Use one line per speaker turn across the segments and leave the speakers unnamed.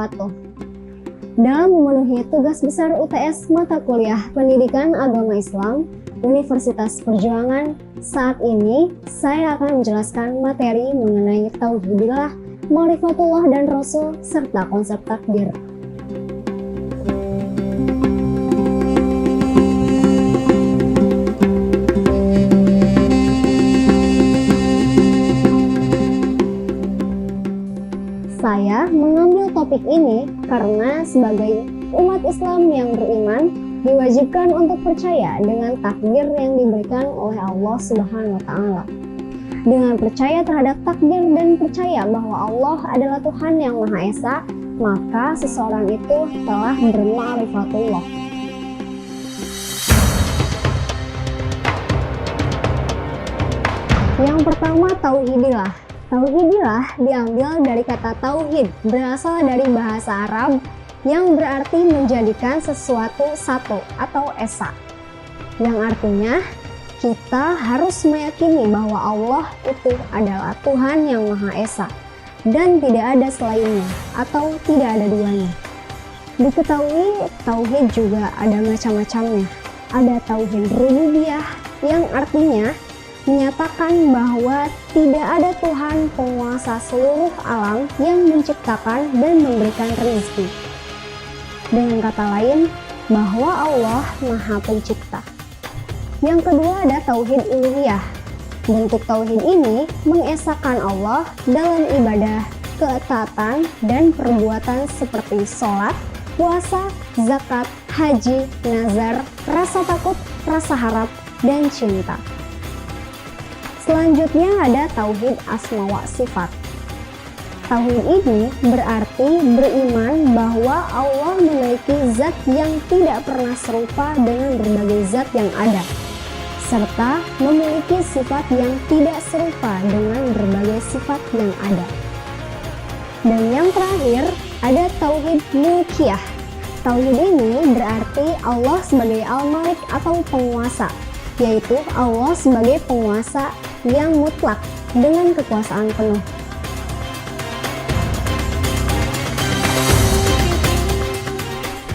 wabarakatuh. Dalam memenuhi tugas besar UTS mata kuliah Pendidikan Agama Islam Universitas Perjuangan, saat ini saya akan menjelaskan materi mengenai tauhidillah, ma'rifatullah dan rasul serta konsep takdir. Saya mengambil topik ini karena sebagai umat Islam yang beriman diwajibkan untuk percaya dengan takdir yang diberikan oleh Allah Subhanahu wa Ta'ala. Dengan percaya terhadap takdir dan percaya bahwa Allah adalah Tuhan yang Maha Esa, maka seseorang itu telah berma'rifatullah. Yang pertama, tauhidillah. Tauhidillah diambil dari kata tauhid, berasal dari bahasa Arab yang berarti menjadikan sesuatu satu atau esa. Yang artinya, kita harus meyakini bahwa Allah itu adalah Tuhan yang Maha Esa dan tidak ada selainnya atau tidak ada duanya. Diketahui tauhid juga ada macam-macamnya. Ada tauhid rububiyah yang artinya menyatakan bahwa tidak ada Tuhan penguasa seluruh alam yang menciptakan dan memberikan rezeki. Dengan kata lain, bahwa Allah Maha Pencipta. Yang kedua ada tauhid uluhiyah. Bentuk tauhid ini mengesahkan Allah dalam ibadah, ketaatan, dan perbuatan seperti sholat, puasa, zakat, haji, nazar, rasa takut, rasa harap, dan cinta. Selanjutnya ada tauhid asma wa sifat. Tauhid ini berarti beriman bahwa Allah memiliki zat yang tidak pernah serupa dengan berbagai zat yang ada, serta memiliki sifat yang tidak serupa dengan berbagai sifat yang ada. Dan yang terakhir ada tauhid mulkiyah. Tauhid ini berarti Allah sebagai al-malik atau penguasa, yaitu Allah sebagai penguasa yang mutlak dengan kekuasaan penuh.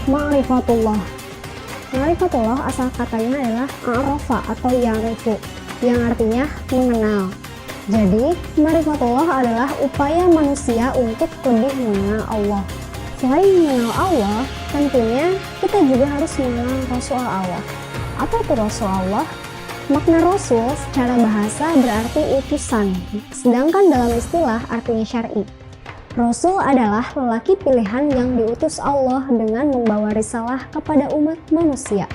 Ma'rifatullah. Ma'rifatullah asal katanya adalah a'rafa atau ya'rifu, yang artinya mengenal. Jadi, ma'rifatullah adalah upaya manusia untuk lebih mengenal Allah. Selain mengenal Allah, tentunya kita juga harus mengenal Rasul Allah. Apa itu Rasul Allah? Makna Rasul secara bahasa berarti utusan, sedangkan dalam istilah artinya syar'i. Rasul adalah lelaki pilihan yang diutus Allah dengan membawa risalah kepada umat manusia.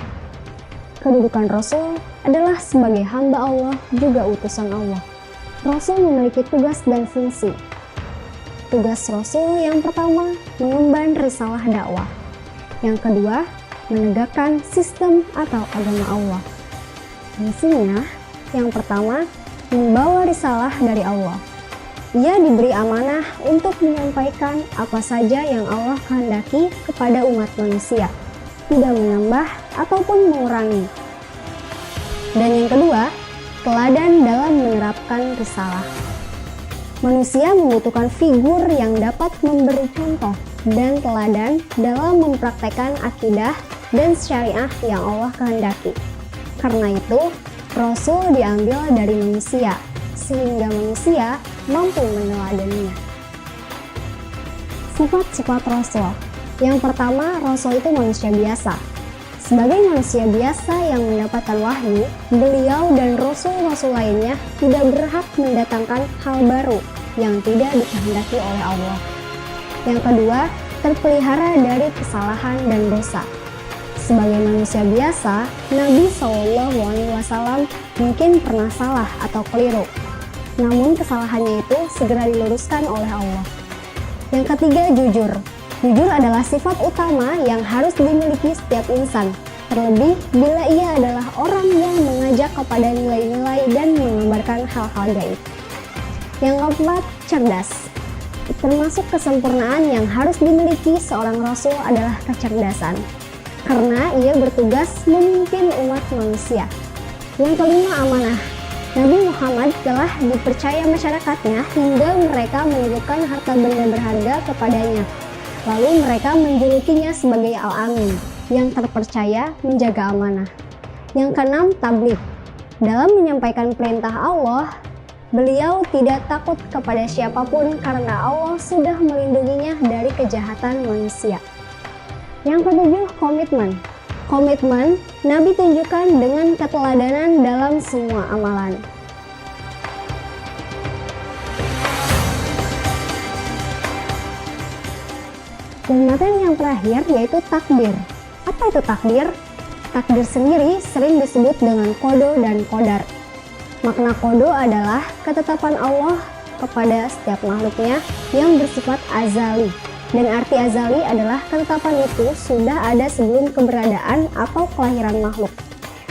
Kedudukan Rasul adalah sebagai hamba Allah, juga utusan Allah. Rasul memiliki tugas dan fungsi. Tugas Rasul yang pertama, mengemban risalah dakwah. Yang kedua, menegakkan sistem atau agama Allah. Fungsinya, yang pertama, membawa risalah dari Allah. Ia diberi amanah untuk menyampaikan apa saja yang Allah kehendaki kepada umat manusia, tidak menambah ataupun mengurangi. Dan yang kedua, teladan dalam menerapkan risalah. Manusia membutuhkan figur yang dapat memberi contoh dan teladan dalam mempraktekkan akidah dan syariah yang Allah kehendaki. Karena itu, Rasul diambil dari manusia, sehingga manusia mampu meneladaninya. Sifat-sifat Rasul. Yang pertama, Rasul itu manusia biasa. Sebagai manusia biasa yang mendapatkan wahyu, beliau dan Rasul-Rasul lainnya tidak berhak mendatangkan hal baru yang tidak dikehendaki oleh Allah. Yang kedua, terpelihara dari kesalahan dan dosa. Sebagai manusia biasa, Nabi SAW mungkin pernah salah atau keliru. Namun kesalahannya itu segera diluruskan oleh Allah. Yang ketiga, jujur. Jujur adalah sifat utama yang harus dimiliki setiap insan, terlebih bila ia adalah orang yang mengajak kepada nilai-nilai dan mengabarkan hal-hal gaib. Yang keempat, cerdas. Termasuk kesempurnaan yang harus dimiliki seorang Rasul adalah kecerdasan, karena ia bertugas memimpin umat manusia. Yang kelima, amanah. Nabi Muhammad telah dipercaya masyarakatnya hingga mereka menitipkan harta benda berharga kepadanya. Lalu mereka menjulukinya sebagai Al-Amin, yang terpercaya menjaga amanah. Yang keenam, tabligh. Dalam menyampaikan perintah Allah, beliau tidak takut kepada siapapun karena Allah sudah melindunginya dari kejahatan manusia. Yang ketujuh, komitmen. Komitmen Nabi tunjukkan dengan keteladanan dalam semua amalan. Dan materi yang terakhir yaitu takdir. Apa itu takdir? Takdir sendiri sering disebut dengan qada dan qadar. Makna qada adalah ketetapan Allah kepada setiap makhluknya yang bersifat azali. Dan arti azali adalah ketetapan itu sudah ada sebelum keberadaan atau kelahiran makhluk.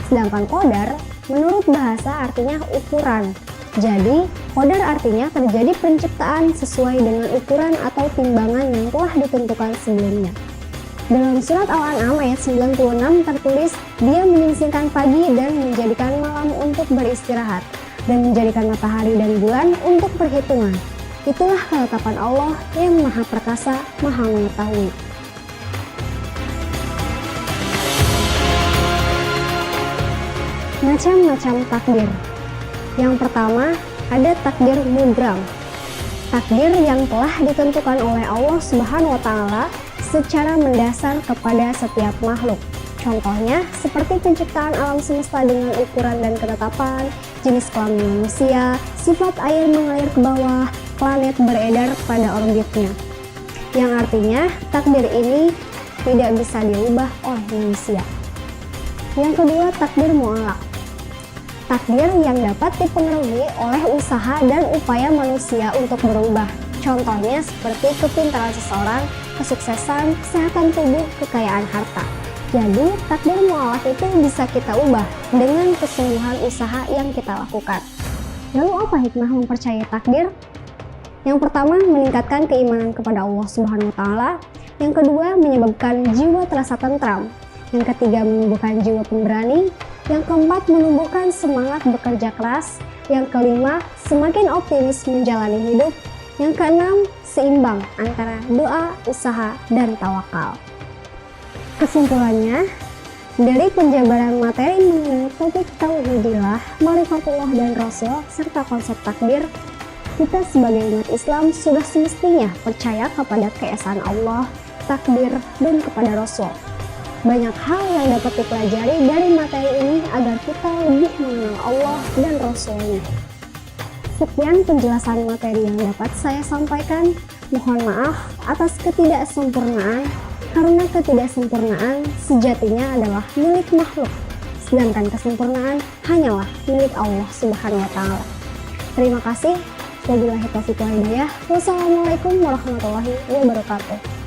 Sedangkan qadar menurut bahasa artinya ukuran. Jadi, qadar artinya terjadi penciptaan sesuai dengan ukuran atau timbangan yang telah ditentukan sebelumnya. Dalam surat Al-An'am ayat 96 tertulis, Dia menyingsingkan pagi dan menjadikan malam untuk beristirahat, dan menjadikan matahari dan bulan untuk perhitungan. Itulah ketetapan Allah yang Maha Perkasa, Maha Mengetahui. Macam-macam takdir. Yang pertama, ada takdir mubram. Takdir yang telah ditentukan oleh Allah Subhanahu wa Ta'ala secara mendasar kepada setiap makhluk. Contohnya, seperti penciptaan alam semesta dengan ukuran dan ketetapan, jenis kelamin manusia, sifat air mengalir ke bawah, planet beredar pada orbitnya. Yang artinya, takdir ini tidak bisa diubah oleh manusia. Yang kedua, takdir mu'allaq. Takdir yang dapat dipengaruhi oleh usaha dan upaya manusia untuk berubah. Contohnya seperti kepintaran seseorang, kesuksesan, kesehatan tubuh, kekayaan harta. Jadi, takdir mu'allaq itu bisa kita ubah dengan kesungguhan usaha yang kita lakukan. Lalu apa hikmah mempercayai takdir? Yang pertama, meningkatkan keimanan kepada Allah Subhanahu wa Ta'ala. Yang kedua, menyebabkan jiwa terasa tentram. Yang ketiga, menumbuhkan jiwa pemberani. Yang keempat, menumbuhkan semangat bekerja keras. Yang kelima, semakin optimis menjalani hidup. Yang keenam, seimbang antara doa, usaha, dan tawakal. Kesimpulannya, dari penjabaran materi mengenai topik tauhidillah, ma'rifatullah dan Rasul, serta konsep takdir, kita sebagai umat Islam sudah semestinya percaya kepada keesaan Allah, takdir, dan kepada Rasul. Banyak hal yang dapat dipelajari dari materi ini agar kita lebih mengenal Allah dan Rasul-Nya. Sekian penjelasan materi yang dapat saya sampaikan. Mohon maaf atas ketidaksempurnaan, karena ketidaksempurnaan sejatinya adalah milik makhluk, sedangkan kesempurnaan hanyalah milik Allah Subhanahu wa Ta'ala. Terima kasih. Wabillahi taufiq wal hidayah. Wassalamualaikum warahmatullahi wabarakatuh.